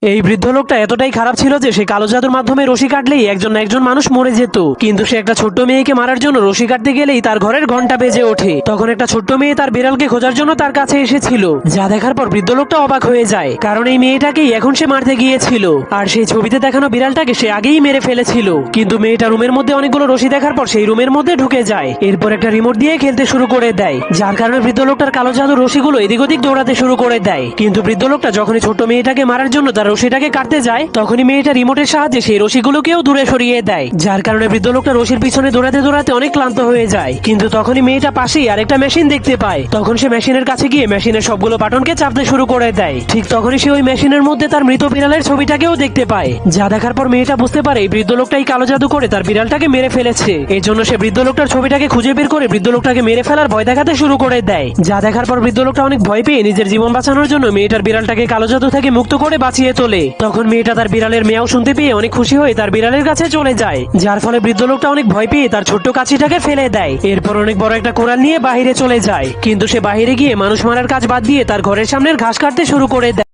এই বৃদ্ধ লোকটা এতটাই খারাপ ছিল যে সে কালো জাদুর মাধ্যমে রশি কাটলেই একজন না একজন মানুষ মরে যেত। কিন্তু সে একটা ছোট্ট মেয়েকে মারার জন্য রশি কাটতে গেলেই তার ঘরের ঘন্টা বেজে ওঠে। তখন একটা ছোট্ট মেয়ে তার বিড়ালকে খোঁজার জন্য তার কাছে এসেছিল, যা দেখার পর বৃদ্ধ লোকটা অবাক হয়ে যায়, কারণ এই মেয়েটাকেই এখন সে মারতে গিয়েছিল। আর সেই ছবিতে দেখানো বিড়ালটাকে সে আগেই মেরে ফেলেছিল। কিন্তু মেয়েটা রুমের মধ্যে অনেকগুলো রশি দেখার পর সেই রুমের মধ্যে ঢুকে যায়, এরপর একটা রিমোট দিয়ে খেলতে শুরু করে দেয়, যার কারণে বৃদ্ধ লোকটার কালো জাদুর রশিগুলো এদিক ওদিক দৌড়াতে শুরু করে দেয়। কিন্তু বৃদ্ধ লোকটা যখনই ছোট্ট মেয়েটাকে মারার জন্য তার রশিটাকে কাটতে যায়, তখনই মেয়েটা রিমোটের সাহায্যে সেই রশিগুলোকেও দূরে সরিয়ে দেয়, যার কারণে বৃদ্ধ লোকটা রশির পিছনে দৌড়াতে দৌড়াতে অনেক ক্লান্ত হয়ে যায়। কিন্তু তখনই মেয়েটা পাশেই আরেকটা মেশিন দেখতে পায়। তখন সে মেশিনের কাছে গিয়ে মেশিনের সবগুলো বাটনকে চাপতে শুরু করে দেয়। ঠিক তখনই সে ওই মেশিনের মধ্যে তার মৃত বিড়ালের ছবিটাকেও দেখতে পায়, যা দেখার পর মেয়েটা বুঝতে পারে এই বৃদ্ধ লোকটাই কালো জাদু করে তার বিড়ালটাকে মেরে ফেলেছে। এর জন্য সে বৃদ্ধ লোকটার ছবিটাকে খুঁজে বের করে বৃদ্ধ লোকটাকে মেরে ফেলার ভয় দেখাতে শুরু করে দেয়, যা দেখার পর বৃদ্ধ লোকটা অনেক ভয় পেয়ে নিজের জীবন বাঁচানোর জন্য মেয়েটার বিড়ালটাকে কালো জাদু থেকে মুক্ত করে বাঁচিয়ে তোলে। তখন মেয়েটা তার বিড়ালের মেয়াও শুনতে পেয়ে অনেক খুশি হয়ে তার বিড়ালের কাছে চলে যায়, যার ফলে বৃদ্ধ লোকটা অনেক ভয় পেয়ে তার ছোট্ট কাছিটাকে ফেলে দেয়। এরপর অনেক বড় একটা কোড়াল নিয়ে বাহিরে চলে যায়, কিন্তু সে বাহিরে গিয়ে মানুষ মারার কাজ বাদ দিয়ে তার ঘরের সামনের ঘাস কাটতে শুরু করে দেয়।